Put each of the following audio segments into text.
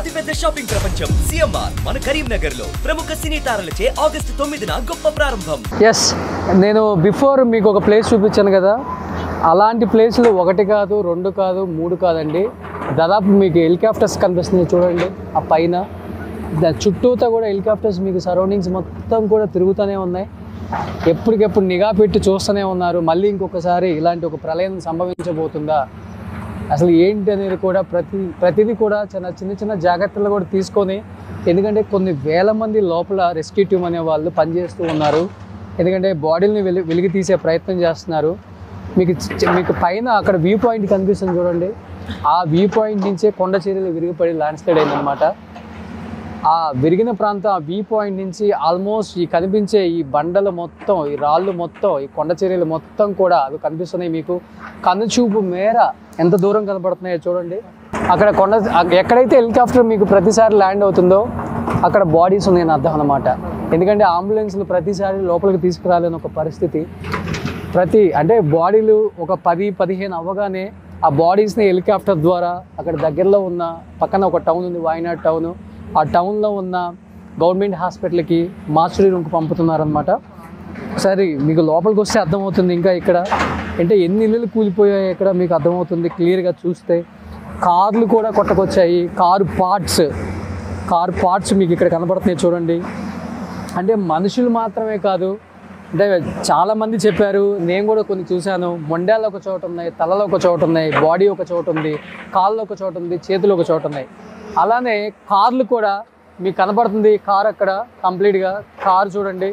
అతిపెద్ద షాపింగ్ ప్రపంచం సిఎంఆర్ మన కరీంనగర్ లో ప్రముఖ సినీ తారలచే ఆగస్టు 9న గొప్ప ప్రారంభం. ఎస్, నేను బిఫోర్ మీకు ఒక ప్లేస్ చూపించాను కదా, అలాంటి ప్లేస్లు ఒకటి కాదు, రెండు కాదు, మూడు కాదండి, దాదాపు మీకు హెలికాప్టర్స్ కనిపిస్తున్నాయి చూడండి. ఆ పైన చుట్టూతో కూడా హెలికాప్టర్స్ మీకు సరౌండింగ్స్ మొత్తం కూడా తిరుగుతూనే ఉన్నాయి. ఎప్పటికెప్పుడు నిఘా పెట్టి చూస్తూనే ఉన్నారు. మళ్ళీ ఇంకొకసారి ఇలాంటి ఒక ప్రళయం సంభవించబోతుందా, అసలు ఏంటి అనేది కూడా ప్రతిదీ కూడా చిన్న జాగ్రత్తలు కూడా తీసుకొని, ఎందుకంటే కొన్ని వేల మంది లోపల రెస్క్యూ టీమ్ అనే వాళ్ళు పనిచేస్తూ ఉన్నారు. ఎందుకంటే బాడీని వెలికి తీసే ప్రయత్నం చేస్తున్నారు. మీకు పైన అక్కడ వ్యూ పాయింట్ కనిపిస్తుంది చూడండి. ఆ వ్యూ పాయింట్ నుంచే కొండ చర్యలు విరిగిపడి ల్యాండ్ స్లైడ్ అయిందనమాట. ఆ విరిగిన ప్రాంతం, ఆ వ్యూ పాయింట్ నుంచి ఆల్మోస్ట్ ఈ కనిపించే ఈ బండలు మొత్తం, ఈ రాళ్ళు మొత్తం, ఈ కొండ చర్యలు మొత్తం కూడా అవి కనిపిస్తున్నాయి. మీకు కనుచూపు మేర ఎంత దూరం కనబడుతున్నాయో చూడండి. అక్కడ ఎక్కడైతే హెలికాప్టర్ మీకు ప్రతిసారి ల్యాండ్ అవుతుందో అక్కడ బాడీస్ ఉన్నాయని అర్థం అనమాట. ఎందుకంటే అంబులెన్స్లు ప్రతిసారి లోపలికి తీసుకురాలేని ఒక పరిస్థితి. అంటే బాడీలు ఒక 10-15 అవ్వగానే ఆ బాడీస్ని హెలికాప్టర్ ద్వారా అక్కడ దగ్గరలో ఉన్న పక్కన ఒక టౌన్ ఉంది, వాయనాడ్ టౌన్, ఆ టౌన్లో ఉన్న గవర్నమెంట్ హాస్పిటల్కి మార్చురీ రూమ్కి పంపుతున్నారనమాట. సరే, మీకు లోపలికి వస్తే అర్థమవుతుంది. ఇంకా ఇక్కడ అంటే ఎన్ని ఇళ్ళు కూలిపోయాయి ఇక్కడ మీకు అర్థమవుతుంది క్లియర్గా చూస్తే. కార్లు కూడా కొట్టకొచ్చాయి. కారు పార్ట్స్ మీకు ఇక్కడ కనబడుతున్నాయి చూడండి. అంటే మనుషులు మాత్రమే కాదు, అంటే చాలామంది చెప్పారు, నేను కూడా కొన్ని చూశాను. మొండాలు ఒక చోట ఉన్నాయి, తలలో ఒక చోట ఉన్నాయి, బాడీ ఒక చోట ఉంది, కాళ్ళు ఒక చోట ఉంది, చేతులు ఒక చోట ఉన్నాయి. అలానే కార్లు కూడా మీకు కనబడుతుంది. కార్ అక్కడ కంప్లీట్గా కారు చూడండి.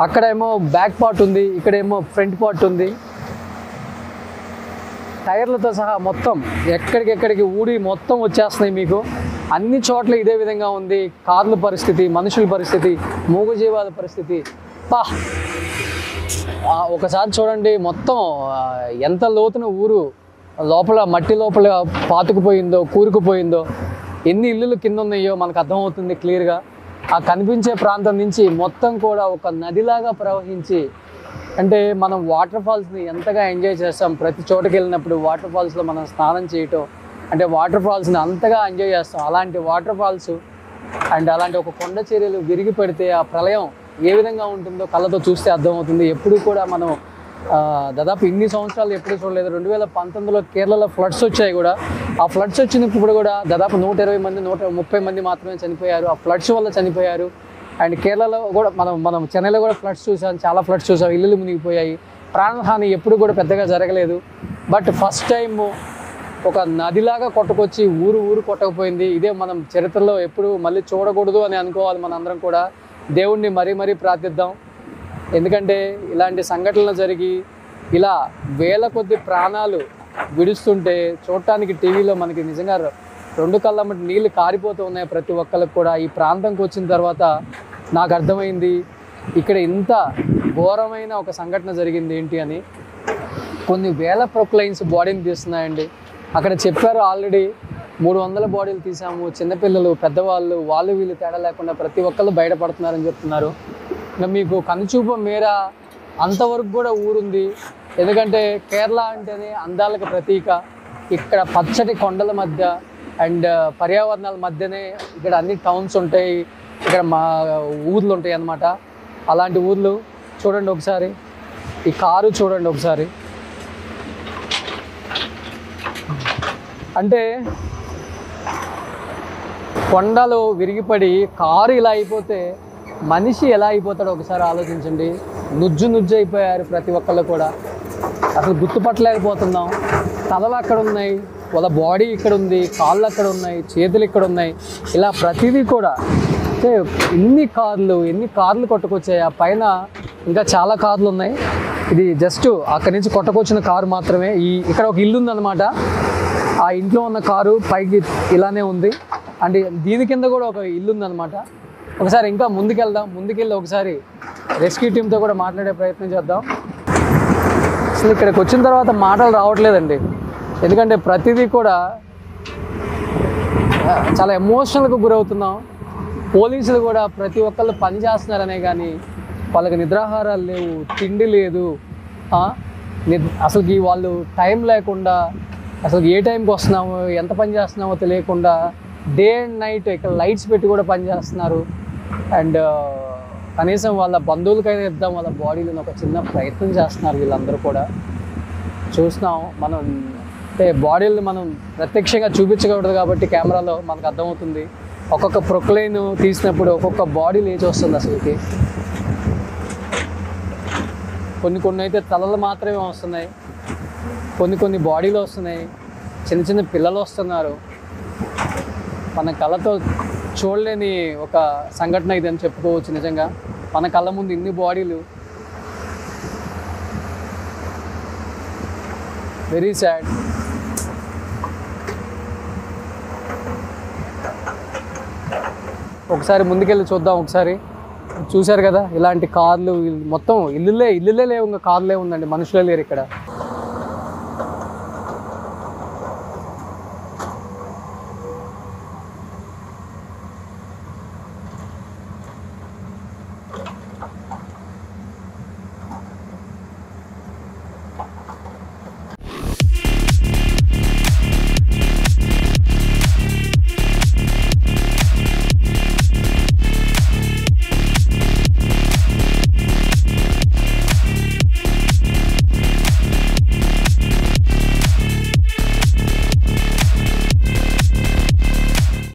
అక్కడేమో బ్యాక్ పార్ట్ ఉంది, ఇక్కడేమో ఫ్రంట్ పార్ట్ ఉంది. టైర్లతో సహా మొత్తం ఎక్కడికెక్కడికి ఊడి మొత్తం వచ్చేస్తున్నాయి. మీకు అన్ని చోట్ల ఇదే విధంగా ఉంది. కార్ల పరిస్థితి, మనుషుల పరిస్థితి, మూగజీవాల పరిస్థితి. ఒకసారి చూడండి మొత్తం ఎంత లోతున ఊరు లోపల, మట్టి లోపల పాతుకుపోయిందో, కూరుకుపోయిందో, ఎన్ని ఇల్లులు కింద ఉన్నాయో మనకు అర్థమవుతుంది క్లియర్గా. ఆ కనిపించే ప్రాంతం నుంచి మొత్తం కూడా ఒక నదిలాగా ప్రవహించి, అంటే మనం వాటర్ ఫాల్స్ని ఎంతగా ఎంజాయ్ చేస్తాం, ప్రతి చోటకి వెళ్ళినప్పుడు వాటర్ ఫాల్స్లో మనం స్నానం చేయటం, అంటే వాటర్ ఫాల్స్ని అంతగా ఎంజాయ్ చేస్తాం. అలాంటి వాటర్ ఫాల్స్ అండ్ అలాంటి ఒక కొండ చర్యలు విరిగి పెడితే ఆ ప్రళయం ఏ విధంగా ఉంటుందో కళ్ళతో చూస్తే అర్థమవుతుంది. ఎప్పుడు కూడా మనం దాదాపు ఇన్ని సంవత్సరాలు ఎప్పుడు చూడలేదు. 2019లో కేరళలో ఫ్లడ్స్ వచ్చాయి కూడా. ఆ ఫ్లడ్స్ వచ్చినప్పుడు కూడా దాదాపు 120 మంది 130 మంది మాత్రమే చనిపోయారు. ఆ ఫ్లడ్స్ వల్ల చనిపోయారు. అండ్ కేరళలో కూడా మనం చెన్నైలో కూడా ఫ్లడ్స్ చూసాం, చాలా ఫ్లడ్స్ చూసాం, ఇల్లులు మునిగిపోయాయి. ప్రాణహాని ఎప్పుడు కూడా పెద్దగా జరగలేదు. బట్ ఫస్ట్ టైం ఒక నదిలాగా కొట్టుకొచ్చి ఊరు కొట్టకపోయింది. ఇదే మనం చరిత్రలో ఎప్పుడు మళ్ళీ చూడకూడదు అని అనుకోవాలి. మనందరం కూడా దేవుణ్ణి మరీ ప్రార్థిద్దాం. ఎందుకంటే ఇలాంటి సంఘటనలు జరిగి ఇలా వేల కొద్ది ప్రాణాలు విడుస్తుంటే చూడటానికి టీవీలో మనకి నిజంగా 2 కళ్ళ మట్టి నీళ్ళు కారిపోతూ ఉన్నాయి ప్రతి ఒక్కరికి కూడా. ఈ ప్రాంతంకి వచ్చిన తర్వాత నాకు అర్థమైంది ఇక్కడ ఇంత ఘోరమైన ఒక సంఘటన జరిగింది ఏంటి అని. కొన్ని వేల ప్రొక్లైన్స్ బాడీని తీస్తున్నాయండి. అక్కడ చెప్పారు ఆల్రెడీ 300 బాడీలు తీసాము, చిన్నపిల్లలు, పెద్దవాళ్ళు, వాళ్ళు వీళ్ళు తేడా లేకుండా ప్రతి ఒక్కళ్ళు బయటపడుతున్నారని చెప్తున్నారు. ఇంకా మీకు కనుచూపు మేర అంతవరకు కూడా ఊరుంది. ఎందుకంటే కేరళ అంటేనే అందాలకు ప్రతీక. ఇక్కడ పచ్చటి కొండల మధ్య అండ్ పర్యావరణాల మధ్యనే ఇక్కడ అన్ని టౌన్స్ ఉంటాయి, ఇక్కడ మా ఊర్లు ఉంటాయి అన్నమాట. అలాంటి ఊర్లు చూడండి ఒకసారి. ఈ కారు చూడండి ఒకసారి. అంటే కొండలు విరిగిపడి కారు ఇలా అయిపోతే మనిషి ఎలా అయిపోతాడో ఒకసారి ఆలోచించండి. నుజ్జు అయిపోయారు ప్రతి ఒక్కళ్ళు కూడా. అసలు గుర్తుపట్టలేకపోతున్నాం. తలలు అక్కడ ఉన్నాయి, వాళ్ళ బాడీ ఇక్కడ ఉంది, కాళ్ళు అక్కడ ఉన్నాయి, చేతులు ఇక్కడ ఉన్నాయి. ఇలా ప్రతిదీ కూడా అంటే ఎన్ని కార్లు కొట్టుకొచ్చాయి. ఆ పైన ఇంకా చాలా కార్లు ఉన్నాయి. ఇది జస్ట్ అక్కడి నుంచి కొట్టుకొచ్చిన కారు మాత్రమే. ఇక్కడ ఒక ఇల్లు ఉందన్నమాట. ఆ ఇంట్లో ఉన్న కారు పైకి ఇలానే ఉంది. అండ్ దీని కింద కూడా ఒక ఇల్లు ఉందన్నమాట. ఒకసారి ఇంకా ముందుకెళ్ళి ఒకసారి రెస్క్యూ టీమ్తో కూడా మాట్లాడే ప్రయత్నం చేద్దాం. అసలు ఇక్కడికి వచ్చిన తర్వాత మాటలు రావట్లేదండి. ఎందుకంటే ప్రతిదీ కూడా చాలా ఎమోషనల్గా గురవుతున్నాం. పోలీసులు కూడా ప్రతి ఒక్కళ్ళు పని చేస్తున్నారనే కానీ వాళ్ళకి నిద్రాహారాలు లేవు, తిండి లేదు. అసలుకి వాళ్ళు టైం లేకుండా, అసలు ఏ టైంకి వస్తున్నామో, ఎంత పని చేస్తున్నామో తెలియకుండా డే అండ్ నైట్ ఇక్కడ లైట్స్ పెట్టి కూడా పనిచేస్తున్నారు. అండ్ కనీసం వాళ్ళ బంధువులకైనా ఇద్దాం వాళ్ళ బాడీలను ఒక చిన్న ప్రయత్నం చేస్తున్నారు వీళ్ళందరూ కూడా. చూస్తున్నాం మనం, అంటే బాడీలను మనం ప్రత్యక్షంగా చూపించకూడదు కాబట్టి కెమెరాలో మనకు అర్థమవుతుంది. ఒక్కొక్క ప్రొక్లైన్ తీసినప్పుడు ఒక్కొక్క బాడీ లేచి వస్తుంది అసలుకి. కొన్ని అయితే తలలు మాత్రమే వస్తున్నాయి, కొన్ని బాడీలు వస్తున్నాయి, చిన్న చిన్న పిల్లలు వస్తున్నారు. మన కళ్ళతో చూడలేని ఒక సంఘటన ఇది అని చెప్పుకోవచ్చు. నిజంగా మన కళ్ళ ముందు ఇన్ని బాడీలు, వెరీ సాడ్. ఒకసారి ముందుకెళ్ళి చూద్దాం. ఒకసారి చూశారు కదా ఇలాంటి కార్లు, మొత్తం ఇల్లులే లేవు, ఇంకా కార్లే ఉందండి, మనుషులే లేరు ఇక్కడ.